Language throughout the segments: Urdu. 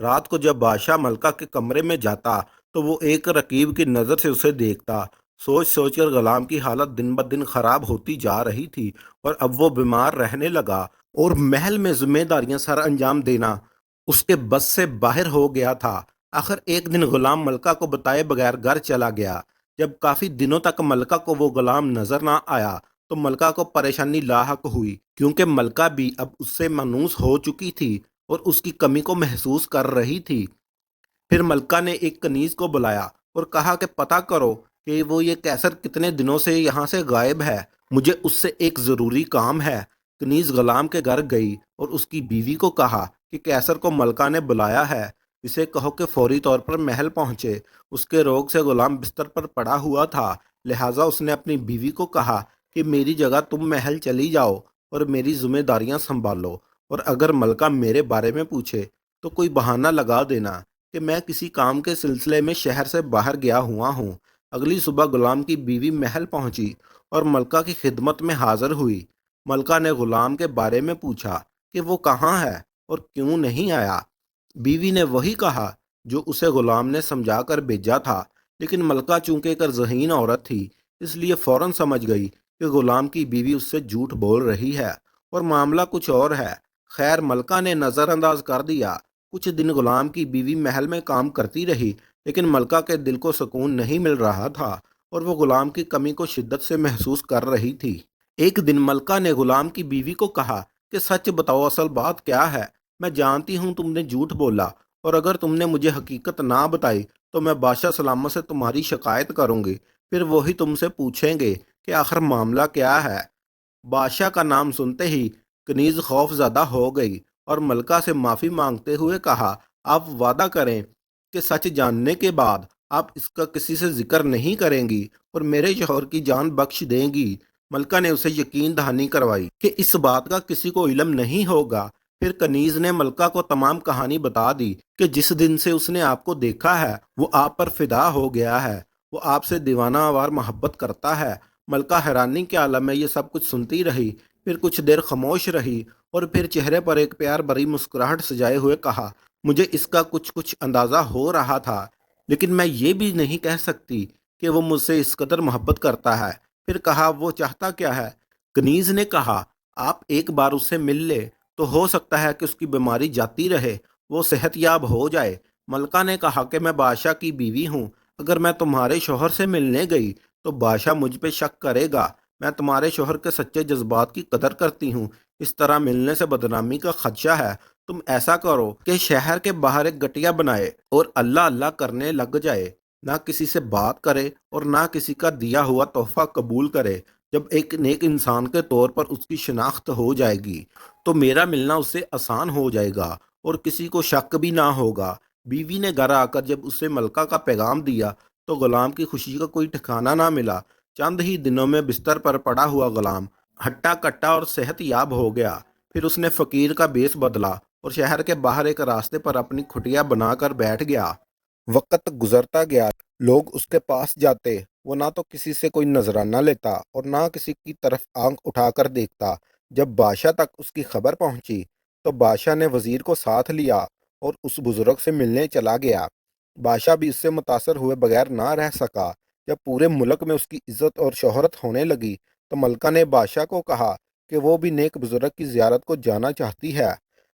رات کو جب بادشاہ ملکہ کے کمرے میں جاتا تو وہ ایک رقیب کی نظر سے اسے دیکھتا۔ سوچ سوچ کر غلام کی حالت دن بدن خراب ہوتی جا رہی تھی اور اب وہ بیمار رہنے لگا اور محل میں ذمہ داریاں سر انجام دینا اس کے بس سے باہر ہو گیا تھا۔ آخر ایک دن غلام ملکہ کو بتائے بغیر گھر چلا گیا۔ جب کافی دنوں تک ملکہ کو وہ غلام نظر نہ آیا تو ملکہ کو پریشانی لاحق ہوئی، کیونکہ ملکہ بھی اب اس سے مانوس ہو چکی تھی اور اس کی کمی کو محسوس کر رہی تھی۔ پھر ملکہ نے ایک کنیز کو بلایا اور کہا کہ پتہ کرو کہ وہ یہ کیسر کتنے دنوں سے یہاں سے غائب ہے، مجھے اس سے ایک ضروری کام ہے۔ کنیز غلام کے گھر گئی اور اس کی بیوی کو کہا کہ کیسر کو ملکہ نے بلایا ہے، اسے کہو کہ فوری طور پر محل پہنچے۔ اس کے روگ سے غلام بستر پر پڑا ہوا تھا، لہٰذا اس نے اپنی بیوی کو کہا کہ میری جگہ تم محل چلی جاؤ اور میری ذمہ داریاں سنبھالو، اور اگر ملکہ میرے بارے میں پوچھے تو کوئی بہانہ لگا دینا کہ میں کسی کام کے سلسلے میں شہر سے باہر گیا ہوا ہوں۔ اگلی صبح غلام کی بیوی محل پہنچی اور ملکہ کی خدمت میں حاضر ہوئی۔ ملکہ نے غلام کے بارے میں پوچھا کہ وہ کہاں ہے اور کیوں نہیں آیا۔ بیوی نے وہی کہا جو اسے غلام نے سمجھا کر بھیجا تھا، لیکن ملکہ چونکہ ایک ذہین عورت تھی اس لیے فوراً سمجھ گئی کہ غلام کی بیوی اس سے جھوٹ بول رہی ہے اور معاملہ کچھ اور ہے۔ خیر، ملکہ نے نظر انداز کر دیا۔ کچھ دن غلام کی بیوی محل میں کام کرتی رہی، لیکن ملکہ کے دل کو سکون نہیں مل رہا تھا اور وہ غلام کی کمی کو شدت سے محسوس کر رہی تھی۔ ایک دن ملکہ نے غلام کی بیوی کو کہا کہ سچ بتاؤ، اصل بات کیا ہے؟ میں جانتی ہوں تم نے جھوٹ بولا، اور اگر تم نے مجھے حقیقت نہ بتائی تو میں بادشاہ سلامت سے تمہاری شکایت کروں گی، پھر وہی تم سے پوچھیں گے کہ آخر معاملہ کیا ہے۔ بادشاہ کا نام سنتے ہی کنیز خوف زدہ ہو گئی اور ملکہ سے معافی مانگتے ہوئے کہا، آپ وعدہ کریں کہ سچ جاننے کے بعد آپ اس کا کسی سے ذکر نہیں کریں گی اور میرے شوہر کی جان بخش دیں گی۔ ملکہ نے اسے یقین دہانی کروائی کہ اس بات کا کسی کو علم نہیں ہوگا۔ پھر کنیز نے ملکہ کو تمام کہانی بتا دی کہ جس دن سے اس نے آپ کو دیکھا ہے وہ آپ پر فدا ہو گیا ہے، وہ آپ سے دیوانہ وار محبت کرتا ہے۔ ملکہ حیرانی کے عالم میں یہ سب کچھ سنتی رہی، پھر کچھ دیر خاموش رہی اور پھر چہرے پر ایک پیار بھری مسکراہٹ سجائے ہوئے کہا، مجھے اس کا کچھ اندازہ ہو رہا تھا، لیکن میں یہ بھی نہیں کہہ سکتی کہ وہ مجھ سے اس قدر محبت کرتا ہے۔ پھر کہا، وہ چاہتا کیا ہے؟ کنیز نے کہا، آپ ایک بار اس سے مل لے تو ہو سکتا ہے کہ اس کی بیماری جاتی رہے، وہ صحت یاب ہو جائے۔ ملکہ نے کہا کہ میں بادشاہ کی بیوی ہوں، اگر میں تمہارے شوہر سے ملنے گئی تو بادشاہ مجھ پہ شک کرے گا۔ میں تمہارے شوہر کے سچے جذبات کی قدر کرتی ہوں، اس طرح ملنے سے بدنامی کا خدشہ ہے۔ تم ایسا کرو کہ شہر کے باہر ایک گٹیا بنائے اور اللہ اللہ کرنے لگ جائے، نہ کسی سے بات کرے اور نہ کسی کا دیا ہوا تحفہ قبول کرے۔ جب ایک نیک انسان کے طور پر اس کی شناخت ہو جائے گی تو میرا ملنا اس سے آسان ہو جائے گا اور کسی کو شک بھی نہ ہوگا۔ بیوی نے گھر آ کر جب اسے ملکہ کا پیغام دیا تو غلام کی خوشی کا کوئی ٹھکانہ نہ ملا۔ چند ہی دنوں میں بستر پر پڑا ہوا غلام ہٹا کٹا اور صحت یاب ہو گیا۔ پھر اس نے فقیر کا بیس بدلا اور شہر کے باہر ایک راستے پر اپنی کھٹیا بنا کر بیٹھ گیا۔ وقت گزرتا گیا، لوگ اس کے پاس جاتے، وہ نہ تو کسی سے کوئی نذرانہ لیتا اور نہ کسی کی طرف آنکھ اٹھا کر دیکھتا۔ جب بادشاہ تک اس کی خبر پہنچی تو بادشاہ نے وزیر کو ساتھ لیا اور اس بزرگ سے ملنے چلا گیا۔ بادشاہ بھی اس سے متاثر ہوئے بغیر نہ رہ سکا۔ جب پورے ملک میں اس کی عزت اور شہرت ہونے لگی تو ملکہ نے بادشاہ کو کہا کہ وہ بھی نیک بزرگ کی زیارت کو جانا چاہتی ہے۔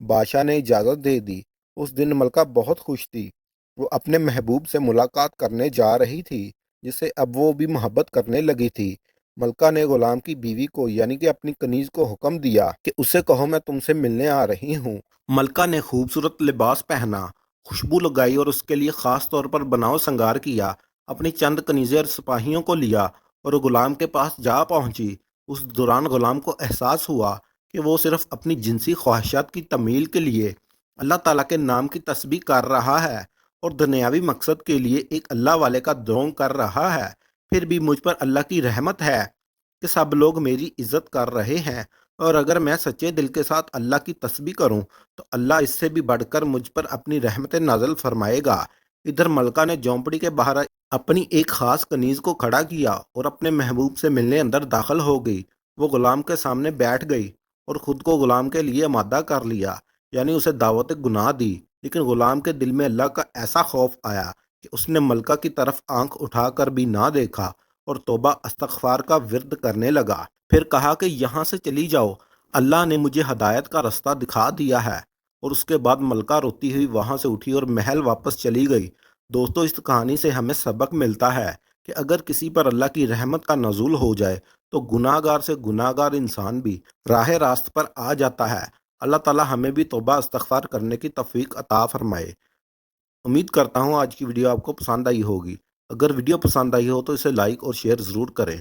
بادشاہ نے اجازت دے دی۔ اس دن ملکہ بہت خوش تھی، وہ اپنے محبوب سے ملاقات کرنے جا رہی تھی جس سے اب وہ بھی محبت کرنے لگی تھی۔ ملکہ نے غلام کی بیوی کو یعنی کہ اپنی کنیز کو حکم دیا کہ اسے کہو میں تم سے ملنے آ رہی ہوں۔ ملکہ نے خوبصورت لباس پہنا، خوشبو لگائی اور اس کے لیے خاص طور پر بناؤ سنگار کیا، اپنی چند کنیزیں اور سپاہیوں کو لیا اور غلام کے پاس جا پہنچی۔ اس دوران غلام کو احساس ہوا کہ وہ صرف اپنی جنسی خواہشات کی تمیل کے لیے اللہ تعالیٰ کے نام کی تسبیح کر رہا ہے اور دنیاوی مقصد کے لیے ایک اللہ والے کا ڈھونگ کر رہا ہے۔ پھر بھی مجھ پر اللہ کی رحمت ہے کہ سب لوگ میری عزت کر رہے ہیں، اور اگر میں سچے دل کے ساتھ اللہ کی تسبیح کروں تو اللہ اس سے بھی بڑھ کر مجھ پر اپنی رحمت نازل فرمائے گا۔ ادھر ملکہ نے جھونپڑی کے باہر اپنی ایک خاص کنیز کو کھڑا کیا اور اپنے محبوب سے ملنے اندر داخل ہو گئی۔ وہ غلام کے سامنے بیٹھ گئی اور خود کو غلام کے لیے آمادہ کر لیا، یعنی اسے دعوت گناہ دی۔ لیکن غلام کے دل میں اللہ کا ایسا خوف آیا کہ اس نے ملکہ کی طرف آنکھ اٹھا کر بھی نہ دیکھا اور توبہ استغفار کا ورد کرنے لگا۔ پھر کہا کہ یہاں سے چلی جاؤ، اللہ نے مجھے ہدایت کا رستہ دکھا دیا ہے۔ اور اس کے بعد ملکہ روتی ہوئی وہاں سے اٹھی اور محل واپس چلی گئی۔ دوستو، اس کہانی سے ہمیں سبق ملتا ہے کہ اگر کسی پر اللہ کی رحمت کا نزول ہو جائے تو گناہ گار سے گناہ گار انسان بھی راہ راست پر آ جاتا ہے۔ اللہ تعالی ہمیں بھی توبہ استغفار کرنے کی توفیق عطا فرمائے۔ امید کرتا ہوں آج کی ویڈیو آپ کو پسند آئی ہوگی۔ اگر ویڈیو پسند آئی ہو تو اسے لائک اور شیئر ضرور کریں۔